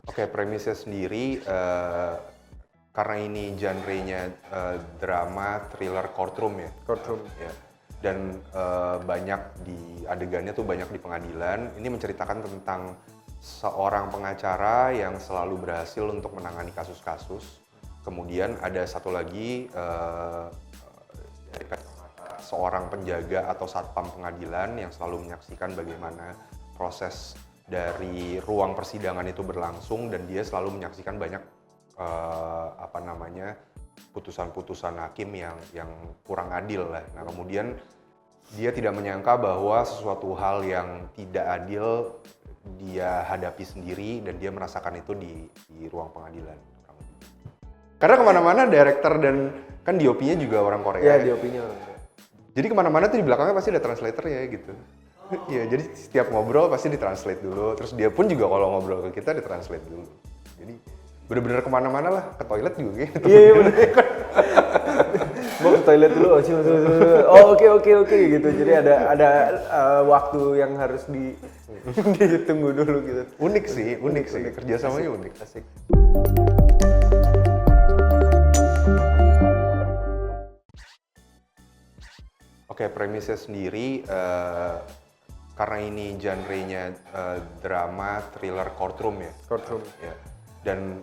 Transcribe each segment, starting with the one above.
Oke, premisnya sendiri karena ini genre-nya drama, thriller, courtroom ya. Courtroom. Ya. Dan banyak di adegannya tuh banyak di pengadilan. Ini menceritakan tentang seorang pengacara yang selalu berhasil untuk menangani kasus-kasus. Kemudian ada satu lagi dari kacamata seorang penjaga atau satpam pengadilan yang selalu menyaksikan bagaimana proses dari ruang persidangan itu berlangsung, dan dia selalu menyaksikan banyak putusan-putusan hakim yang kurang adil lah. Nah, kemudian dia tidak menyangka bahwa sesuatu hal yang tidak adil dia hadapi sendiri, dan dia merasakan itu di ruang pengadilan. Karena kemana-mana director dan kan DOP-nya juga orang Korea. Iya, DOP-nya orang Korea. Jadi kemana-mana tuh di belakangnya pasti ada translator ya gitu. Iya, jadi setiap ngobrol pasti ditranslate dulu. Terus dia pun juga kalau ngobrol ke kita ditranslate dulu. Jadi bener-bener kemana-mana lah, ke toilet juga gitu. Iya, bener. Mau ke toilet dulu, oke gitu. Jadi ada waktu yang harus ditunggu dulu gitu. Unik sih. Kerjasamanya unik. Asik. Oke, premisnya sendiri karena ini genre-nya drama, thriller, courtroom ya. Courtroom. Ya. Dan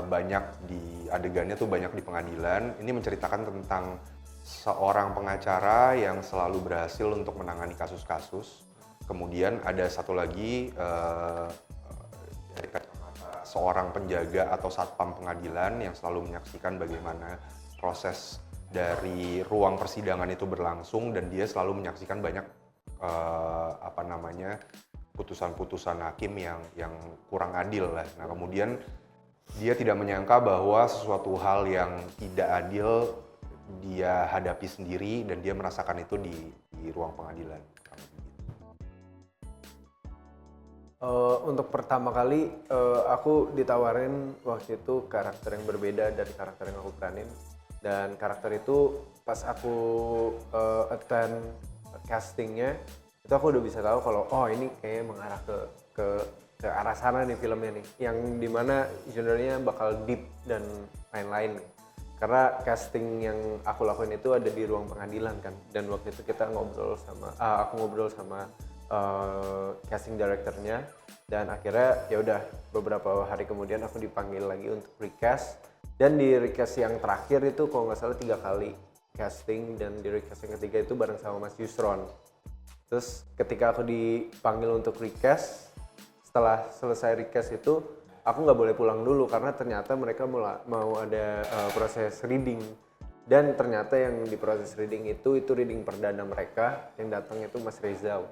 banyak di adegannya tuh banyak di pengadilan. Ini menceritakan tentang seorang pengacara yang selalu berhasil untuk menangani kasus-kasus. Kemudian ada satu lagi dari kacamata seorang penjaga atau satpam pengadilan yang selalu menyaksikan bagaimana proses dari ruang persidangan itu berlangsung, dan dia selalu menyaksikan banyak putusan-putusan hakim yang kurang adil lah. Nah, kemudian dia tidak menyangka bahwa sesuatu hal yang tidak adil dia hadapi sendiri, dan dia merasakan itu di ruang pengadilan. Untuk pertama kali aku ditawarin waktu itu karakter yang berbeda dari karakter yang aku peranin, dan karakter itu pas aku attend castingnya itu aku udah bisa tahu kalau ini kayaknya mengarah ke arah sana nih filmnya nih, yang dimana genre-nya bakal deep dan lain-lain. Karena casting yang aku lakuin itu ada di ruang pengadilan kan, dan waktu itu kita aku ngobrol sama casting directornya, dan akhirnya ya udah beberapa hari kemudian aku dipanggil lagi untuk recast, dan di recast yang terakhir itu kalau nggak salah 3 kali casting, dan di recast yang ketiga itu bareng sama Mas Yusron. Terus ketika aku dipanggil untuk recast, setelah selesai recast itu aku nggak boleh pulang dulu karena ternyata mereka mau ada proses reading. Dan ternyata yang di proses reading itu reading perdana mereka, yang datang itu Mas Reza.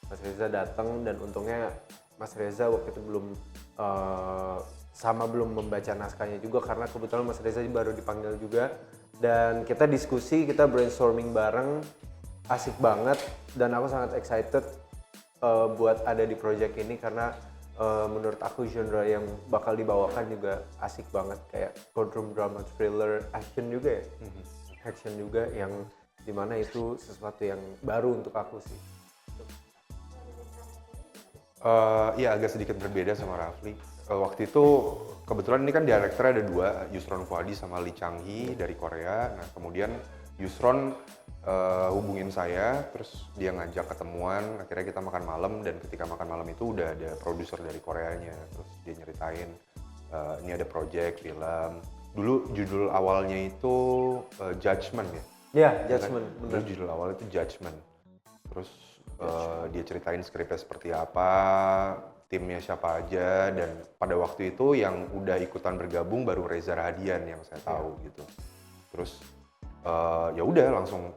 Mas Reza datang, dan untungnya Mas Reza waktu itu belum membaca naskahnya juga, karena kebetulan Mas Reza baru dipanggil juga. Dan kita diskusi, kita brainstorming bareng, asik banget, dan aku sangat excited buat ada di project ini karena menurut aku genre yang bakal dibawakan juga asik banget, kayak courtroom drama, thriller, action juga ya. Action juga, yang dimana itu sesuatu yang baru untuk aku sih. Iya, agak sedikit berbeda sama Rafli. Waktu itu kebetulan ini kan direkturnya ada 2, Yusron Fuadi sama Lee Chang-hee dari Korea. Nah, kemudian Yusron hubungin saya, terus dia ngajak ketemuan, akhirnya kita makan malam, dan ketika makan malam itu udah ada produser dari Koreanya. Terus dia nyeritain ini ada project film. Dulu judul awalnya itu Judgment ya? Iya, Judgment. Kan? Dulu judul awalnya itu Judgment. Terus dia ceritain skripnya seperti apa, timnya siapa aja, dan pada waktu itu yang udah ikutan bergabung baru Reza Rahadian yang saya tahu gitu. Terus ya udah langsung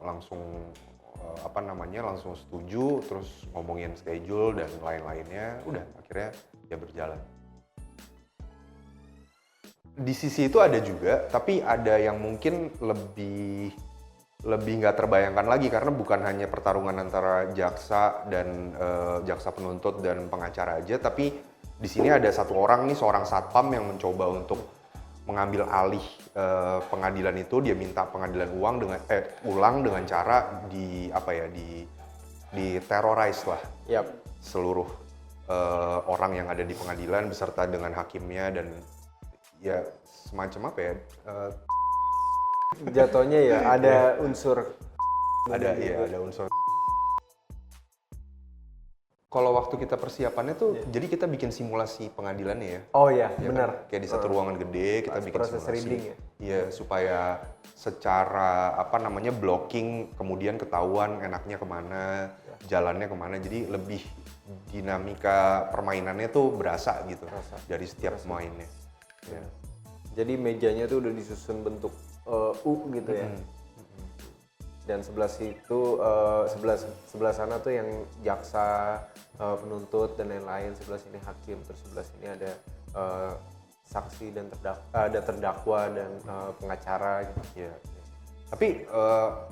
setuju, terus ngomongin schedule dan lain-lainnya, udah akhirnya ya berjalan. Di sisi itu ada juga, tapi ada yang mungkin lebih nggak terbayangkan lagi, karena bukan hanya pertarungan antara jaksa dan jaksa penuntut dan pengacara aja, tapi di sini ada satu orang nih, seorang satpam yang mencoba untuk mengambil alih pengadilan itu. Dia minta pengadilan ulang dengan cara di terrorize lah. Yap. Seluruh orang yang ada di pengadilan beserta dengan hakimnya dan ya semacam apa ya? Jatuhnya ya ada unsur Ada unsur. Kalau waktu kita persiapannya tuh, jadi kita bikin simulasi pengadilannya ya. Oh ya, Ya benar. kan? Kayak di satu ruangan gede kita bikin Proses simulasi. reading ya. Iya, supaya secara apa namanya blocking kemudian ketahuan enaknya kemana, jalannya kemana. Jadi lebih dinamika permainannya tuh berasa gitu dari setiap pemainnya. Ya. Jadi mejanya tuh udah disusun bentuk U gitu ya. Dan sebelah situ sebelah sana tuh yang jaksa, penuntut dan lain-lain, sebelah sini hakim, terus sebelah sini ada saksi dan terdakwa dan pengacara gitu. Ya. Tapi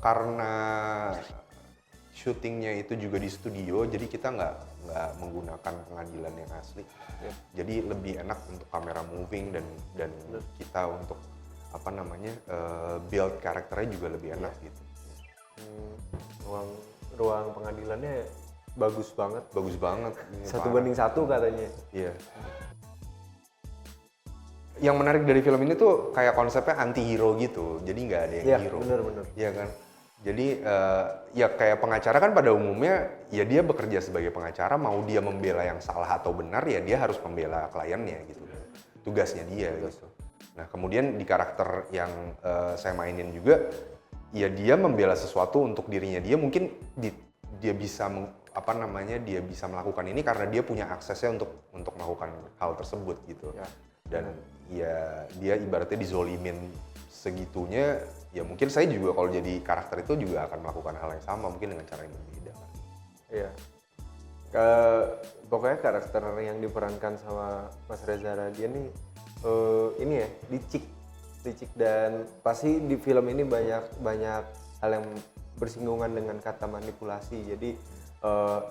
karena syutingnya itu juga di studio, jadi kita nggak menggunakan pengadilan yang asli. Jadi lebih enak untuk kamera moving dan kita untuk apa namanya build karakternya juga lebih enak gitu. Ruang pengadilannya bagus banget. Bagus banget. 1:1 katanya. Iya. Yang menarik dari film ini tuh kayak konsepnya anti-hero gitu, jadi nggak ada yang Iya, hero. bener. Iya kan? Jadi ya kayak pengacara kan pada umumnya ya dia bekerja sebagai pengacara, mau dia membela yang salah atau benar ya dia harus membela kliennya gitu. Tugasnya dia gitu. Nah kemudian di karakter yang saya mainin juga, ya dia membela sesuatu untuk dirinya dia, mungkin dia bisa dia bisa melakukan ini karena dia punya aksesnya untuk melakukan hal tersebut gitu. Ya. Dan ya dia ibaratnya dizolimin segitunya, ya mungkin saya juga kalau jadi karakter itu juga akan melakukan hal yang sama mungkin dengan cara yang berbeda. Iya. Pokoknya karakter yang diperankan sama Mas Reza Radian nih ini ya licik dan pasti di film ini banyak hal yang bersinggungan dengan kata manipulasi. Jadi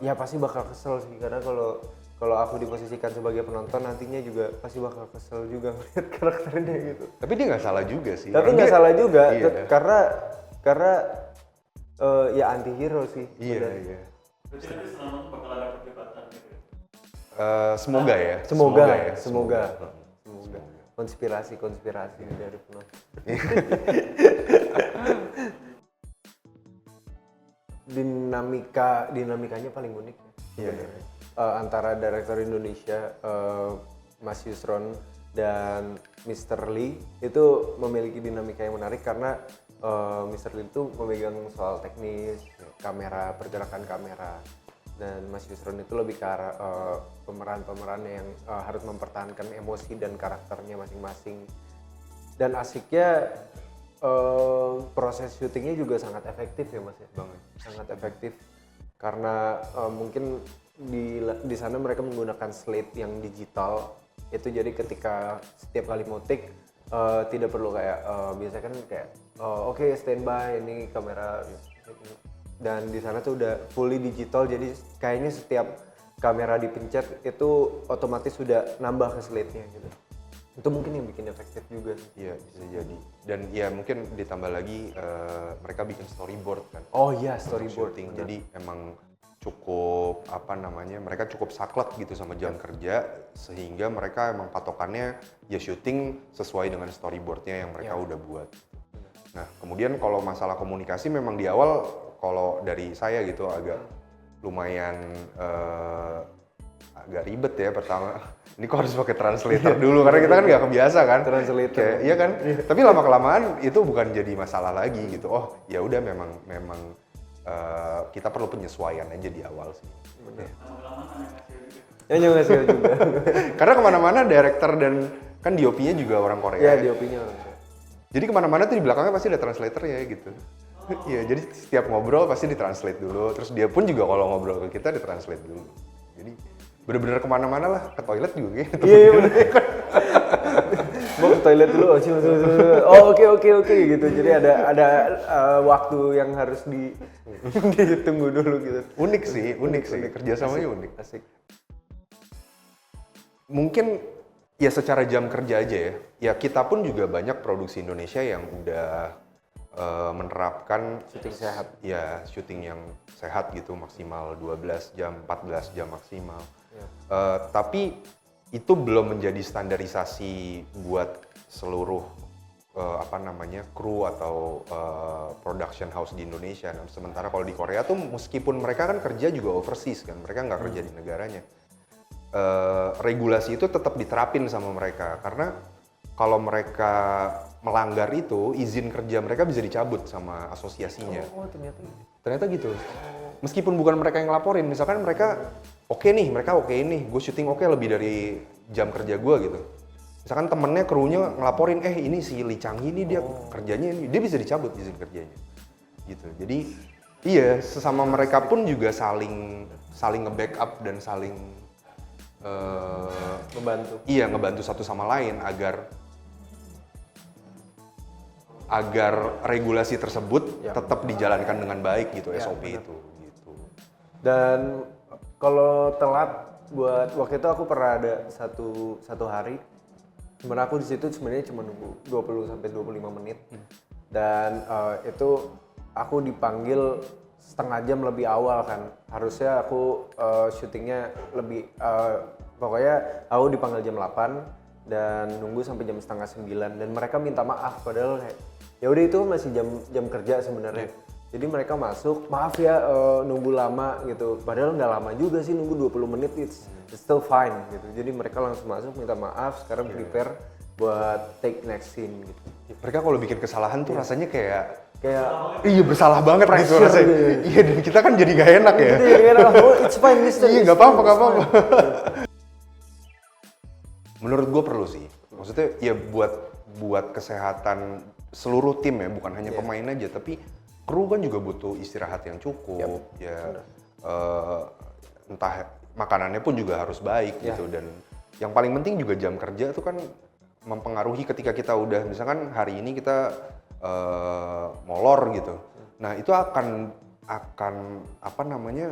ya pasti bakal kesel sih karena kalau aku diposisikan sebagai penonton nantinya juga pasti bakal kesel juga melihat karakternya gitu. Tapi dia nggak salah juga sih. Tapi nggak salah juga iya. karena ya anti hero sih. Iya. Berarti nanti selama bakal ada perdebatan gitu. Semoga ya. Semoga. Konspirasi dari penonton. Dinamikanya paling unik ya. Iya. Antara direktur Indonesia Mas Yusron dan Mr. Lee itu memiliki dinamika yang menarik karena Mr. Lee itu memegang soal teknis, kamera, pergerakan kamera, dan Mas Yusron itu lebih ke arah pemeran-pemeran yang harus mempertahankan emosi dan karakternya masing-masing. Dan asiknya proses syutingnya juga sangat efektif ya Mas ya, sangat efektif karena mungkin di sana mereka menggunakan slate yang digital itu, jadi ketika setiap kali motik tidak perlu kayak biasanya kan kayak oke, standby ini kamera, dan di sana tuh udah fully digital, jadi kayaknya setiap kamera dipencet itu otomatis sudah nambah ke slate-nya gitu. Itu mungkin yang bikin efektif juga. Iya, bisa jadi. Dan ya mungkin ditambah lagi mereka bikin storyboard kan. Oh iya, storyboard. Shooting. Jadi emang cukup mereka cukup saklek gitu sama jam kerja, sehingga mereka emang patokannya ya syuting sesuai dengan storyboardnya yang mereka udah buat. Nah kemudian kalau masalah komunikasi memang di awal kalau dari saya gitu agak lumayan agak ribet ya pertama. Ini kok harus pakai translator dulu karena kita kan nggak kebiasa kan. Translator. Iya kan. Tapi lama kelamaan itu bukan jadi masalah lagi gitu. Oh ya udah memang kita perlu penyesuaian aja di awal sih. Lama-lama kan Yang ngasih juga. Karena kemana-mana director dan kan DOP-nya juga orang Korea. Iya, DOP-nya orang Korea. Jadi kemana-mana tuh di belakangnya pasti ada translator ya gitu. Iya, jadi setiap ngobrol pasti ditranslate dulu. Terus dia pun juga kalau ngobrol ke kita ditranslate dulu. Jadi bener-bener kemana-mana lah, ke toilet juga kayaknya. Iya bener. Mau ke toilet dulu, oke gitu. Jadi ada waktu yang harus ditunggu dulu gitu. Unik sih. Kerjasamanya unik. Asik. Mungkin ya secara jam kerja aja ya. Ya kita pun juga banyak produksi Indonesia yang udah menerapkan Syuting sehat. Ya, syuting yang sehat gitu, maksimal 12 jam, 14 jam maksimal. Tapi itu belum menjadi standarisasi buat seluruh kru atau production house di Indonesia. Nah, sementara kalau di Korea tuh meskipun mereka kan kerja juga overseas kan, mereka nggak kerja di negaranya. Regulasi itu tetap diterapin sama mereka karena kalau mereka melanggar itu izin kerja mereka bisa dicabut sama asosiasinya. Oh, ternyata gitu. Ternyata gitu. Meskipun bukan mereka yang ngelaporin, misalkan mereka oke nih, gue syuting oke lebih dari jam kerja gue gitu. Misalkan temennya, krunya ngelaporin, ini si Lee Chang-hee ini dia kerjanya ini, dia bisa dicabut izin kerjanya. Gitu. Jadi iya, sesama mereka pun juga saling nge-backup dan saling Membantu. Iya, ngebantu satu sama lain agar regulasi tersebut tetap dijalankan dengan baik gitu, SOP benar. itu gitu. Dan kalau telat buat waktu itu aku pernah ada satu hari cuman aku di situ sebenarnya cuma nunggu 20 sampai 25 menit. Dan itu aku dipanggil setengah jam lebih awal kan. Harusnya aku syutingnya lebih pokoknya aku dipanggil jam 8 dan nunggu sampai jam setengah 9 dan mereka minta maaf padahal kayak ya udah itu masih jam kerja sebenarnya. Jadi mereka masuk, maaf ya nunggu lama gitu. Padahal nggak lama juga sih, nunggu 20 menit it's still fine gitu. Jadi mereka langsung masuk minta maaf, sekarang prepare buat take next scene gitu. Mereka kalau bikin kesalahan tuh rasanya kayak Kayak bersalah banget gitu pressure rasanya. gitu. Iya, dan kita kan jadi gak enak ya. gitu ya kan, oh it's fine mister. Iya, it's nggak fine, apa-apa, it's nggak apa-apa. fine. Menurut gue perlu sih. Maksudnya ya buat kesehatan seluruh tim ya, bukan hanya pemain aja, tapi kru kan juga butuh istirahat yang cukup. Entah makanannya pun juga harus baik gitu. Dan yang paling penting juga jam kerja itu kan mempengaruhi ketika kita udah misalkan hari ini kita molor gitu. Nah itu akan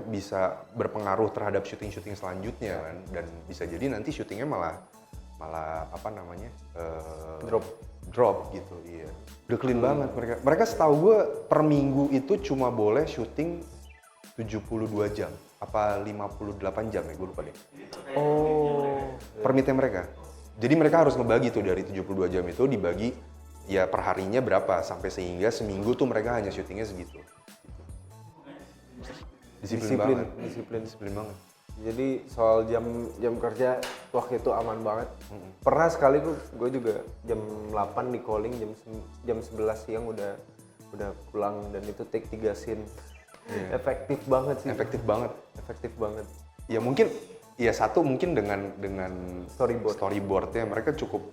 bisa berpengaruh terhadap syuting selanjutnya kan, dan bisa jadi nanti syutingnya malah drop gitu. Iya, udah clean banget mereka setahu gue per minggu itu cuma boleh syuting 72 jam apa 58 jam ya, gue lupa deh. Permitnya mereka. Jadi mereka harus ngebagi tuh dari 72 jam itu dibagi ya perharinya berapa sampai sehingga seminggu tuh mereka hanya syutingnya segitu. Disiplin banget. Jadi soal jam kerja waktu itu aman banget. Pernah sekali gue juga jam 8 di calling, jam 11 siang udah pulang dan itu take 3 scene. Efektif banget sih. Efektif banget. Ya mungkin mungkin dengan storyboardnya mereka cukup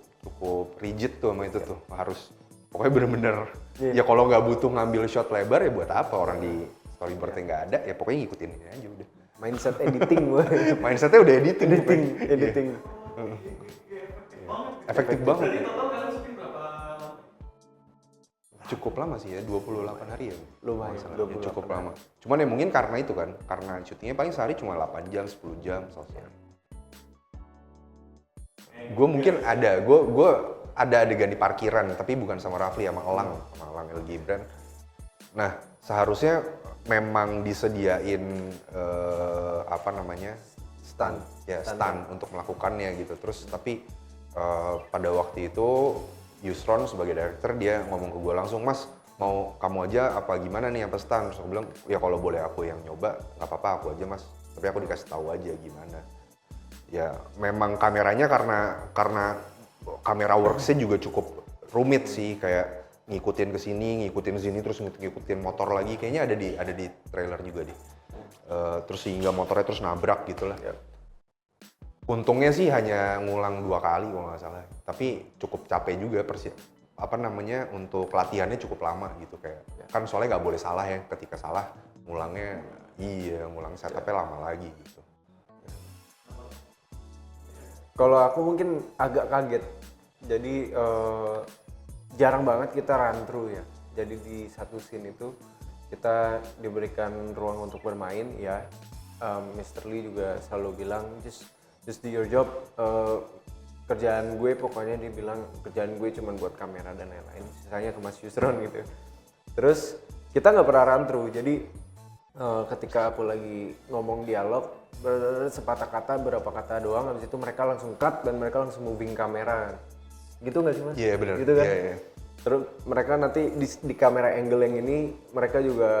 rigid tuh sama itu tuh, harus pokoknya bener-bener ya kalau nggak butuh ngambil shot lebar ya buat apa, orang di storyboardnya nggak ada ya pokoknya ngikutin ini aja udah. Mindset editing gue. Mindsetnya udah editing. Efektif banget. Jadi total kalian syuting berapa? Cukup lama sih ya, 28 hari ya. Lumayan, Ya, cukup lama. Cuman ya mungkin karena itu kan, karena syutingnya paling sehari cuma 8 jam, 10 jam selesai. Gue mungkin ada adegan di parkiran, tapi bukan sama Rafli, sama Elang El Gibran. Nah, seharusnya memang disediain stand untuk melakukannya gitu. Terus tapi pada waktu itu Yusron sebagai director dia ngomong ke gue langsung, Mas mau kamu aja apa gimana nih yang pesan? Terus aku bilang ya kalau boleh aku yang nyoba nggak apa-apa, aku aja Mas, tapi aku dikasih tahu aja gimana. Ya memang kameranya karena kamera worksnya juga cukup rumit sih, kayak ngikutin ke sini terus ngikutin motor lagi, kayaknya ada di trailer juga deh. Terus sehingga motornya terus nabrak gitulah. Untungnya sih hanya ngulang 2 kali kalau nggak salah, tapi cukup capek juga untuk latihannya cukup lama gitu, kayak kan soalnya nggak boleh salah ya, ketika salah ngulang setupnya lama lagi gitu. Kalau aku mungkin agak kaget, jadi jarang banget kita run through ya. Jadi di satu scene itu kita diberikan ruang untuk bermain ya. Mr. Lee juga selalu bilang just do your job. Kerjaan gue pokoknya dia bilang kerjaan gue cuma buat kamera dan lain-lain. Sisanya ke Mas Yusron gitu. Terus kita nggak pernah run through. Jadi ketika aku lagi ngomong dialog sepatah kata, berapa kata doang, habis itu mereka langsung cut dan mereka langsung moving kamera. Gitu nggak sih Mas? Iya benar. Gitu kan? Iya. Terus mereka nanti di kamera angle yang ini mereka juga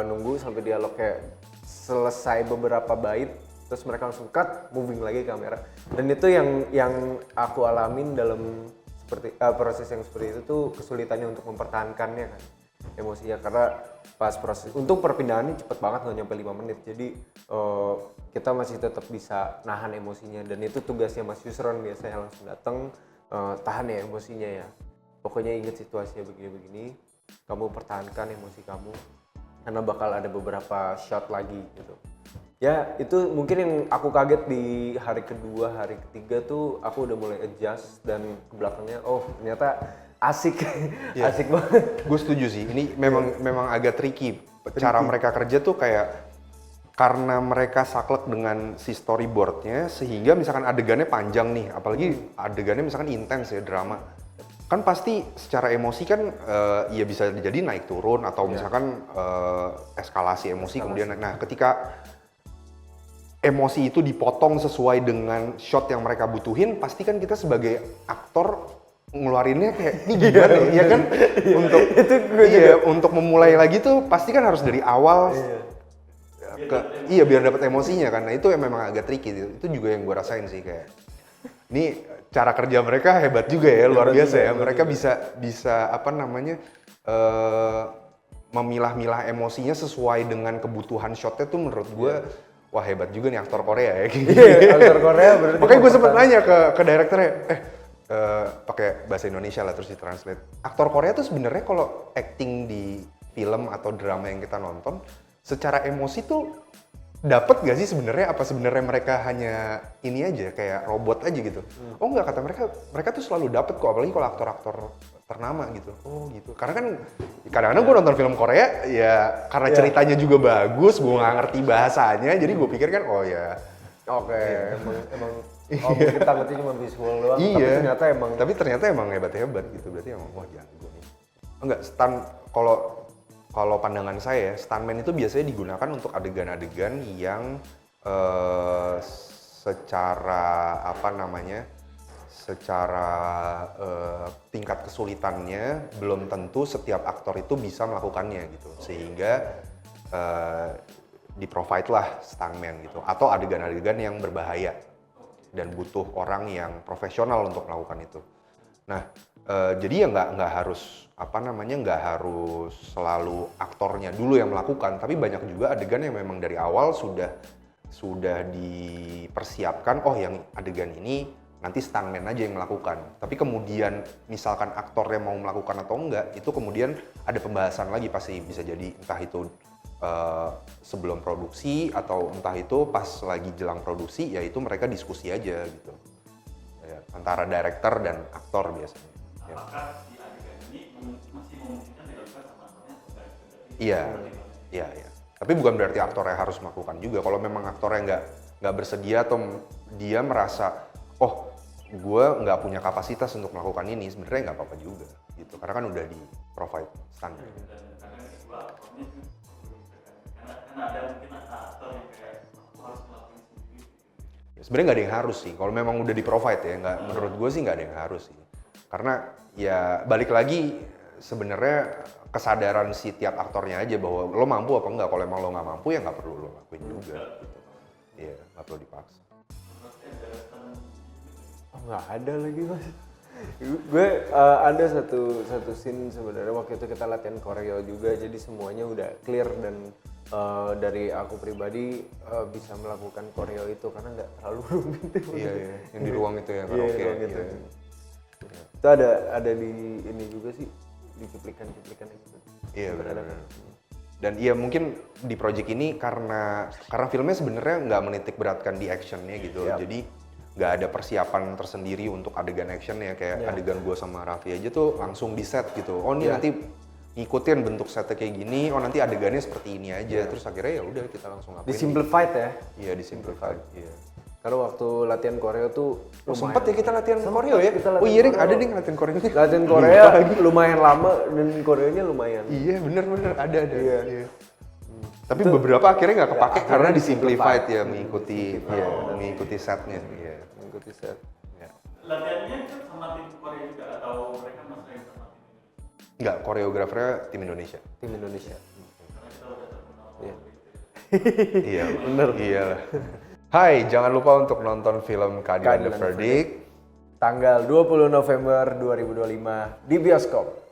nunggu sampai dialog kayak selesai beberapa bait, terus mereka langsung cut, moving lagi kamera. Dan itu yang aku alamin dalam seperti proses yang seperti itu tuh kesulitannya untuk mempertahankannya kan emosinya, karena pas proses untuk perpindahan ini cepet banget, nggak nyampe 5 menit, jadi kita masih tetap bisa nahan emosinya, dan itu tugasnya Mas Yusron biasanya, langsung datang tahan ya emosinya ya, pokoknya ingat situasinya begini-begini, kamu pertahankan emosi kamu karena bakal ada beberapa shot lagi gitu. Ya itu mungkin yang aku kaget di hari kedua, hari ketiga tuh aku udah mulai adjust dan ke belakangnya oh ternyata asik, asik banget. Gue setuju sih, ini memang agak tricky. Cara mereka kerja tuh kayak karena mereka saklek dengan si storyboardnya, sehingga misalkan adegannya panjang nih, apalagi adegannya misalkan intens ya, drama. Kan pasti secara emosi kan ya bisa jadi naik turun atau misalkan eskalasi emosi kemudian naik. Nah ketika emosi itu dipotong sesuai dengan shot yang mereka butuhin, pasti kan kita sebagai aktor ngeluarinnya kayak ini gimana ya kan untuk Itu gue juga. untuk memulai lagi tuh pasti kan harus dari awal biar dapat emosinya kan. Nah itu yang memang agak tricky, itu juga yang gue rasain sih, kayak ini cara kerja mereka hebat juga ya, luar biasa ya. Mereka bisa apa namanya memilah-milah emosinya sesuai dengan kebutuhan shotnya tuh, menurut gue wah hebat juga nih aktor Korea ya. Iya, aktor Korea berarti. Makanya gue sempet nanya ke direkturnya, pakai bahasa Indonesia lah terus ditranslate. Aktor Korea tuh sebenarnya kalau acting di film atau drama yang kita nonton, secara emosi tuh dapat gak sih sebenarnya? Apa sebenarnya mereka hanya ini aja kayak robot aja gitu? Oh enggak, kata mereka tuh selalu dapat kok, apalagi kalau aktor-aktor ternama gitu. Oh gitu. Karena kan kadang-kadang gue nonton film Korea ya karena ceritanya juga bagus, gue nggak ngerti bahasanya, jadi gue pikir kan oh ya. Oke, emang mungkin takutnya cuma visual doang, Iya. tapi ternyata emang hebat-hebat gitu, berarti emang wah jago nih. Enggak, kalau pandangan saya, stuntman itu biasanya digunakan untuk adegan-adegan yang secara tingkat kesulitannya belum tentu setiap aktor itu bisa melakukannya gitu, sehingga di-provide lah stuntman gitu, atau adegan-adegan yang berbahaya dan butuh orang yang profesional untuk melakukan itu. Nah, jadi ya nggak harus nggak harus selalu aktornya dulu yang melakukan, tapi banyak juga adegan yang memang dari awal sudah dipersiapkan. Oh, yang adegan ini nanti stuntman aja yang melakukan. Tapi kemudian misalkan aktornya mau melakukan atau enggak, itu kemudian ada pembahasan lagi, pasti bisa jadi entah itu sebelum produksi atau entah itu pas lagi jelang produksi, ya itu mereka diskusi aja gitu ya, antara director dan aktor biasanya ya. Apakah di adegan ini masih memungkinkan dilakukan sama aktornya? Iya. Tapi bukan berarti aktornya harus melakukan juga. Kalau memang aktornya nggak bersedia atau dia merasa oh gue nggak punya kapasitas untuk melakukan ini, sebenarnya nggak apa-apa juga gitu, karena kan udah di provide standar. Karena ada mungkin aktor yang kayak aku harus melakukan sendiri. Sebenarnya nggak ada yang harus sih, kalau memang udah di provide ya, nggak, menurut gue sih nggak ada yang harus sih, karena ya balik lagi sebenarnya kesadaran si tiap aktornya aja bahwa lo mampu apa enggak. Kalau emang lo nggak mampu ya nggak perlu lo lakuin juga gitu. Iya, nggak perlu dipaksa. oh nggak ada lagi Mas. Gue ada satu scene sebenarnya waktu itu kita latihan koreo juga, jadi semuanya udah clear dan dari aku pribadi bisa melakukan koreo itu karena nggak terlalu rumit. Iya, yang di ruang itu ya, karaoke. Iya, gitu. Iya. Itu ada di ini juga sih, di cuplikan gitu. Iya benar. Dan iya mungkin di project ini karena filmnya sebenarnya nggak menitik beratkan di actionnya gitu, jadi nggak ada persiapan tersendiri untuk adegan actionnya, kayak adegan gue sama Raffi aja tuh langsung di set gitu. Oh ini nanti ngikutin bentuk setnya kayak gini, oh nanti adegannya seperti ini aja, terus akhirnya ya udah kita langsung ngapain. Disimplified ya? Iya disimplified. Iya. Karena waktu latihan koreo tuh Sempat ya kita latihan koreo ya? kita latihan Oh iya Rik, koreo. ada nih latihan koreo. Latihan Korea lumayan lama dan koreonya lumayan. Iya bener ada. Iya. Tapi beberapa akhirnya nggak kepake Ya, karena akhirnya disimplified disimplify. ya, mengikuti setnya. Iya. Mengikuti set. Ya. Latihannya itu sama tim Korea juga atau mereka masih sama tim Indonesia? Nggak, koreografernya tim Indonesia. Tim Indonesia. Karena kita udah terkenal. Iya. Iya, bener. Iya. Hai, jangan lupa untuk nonton film Keadilan Keadilan The Verdict. Tanggal 20 November 2025 di bioskop.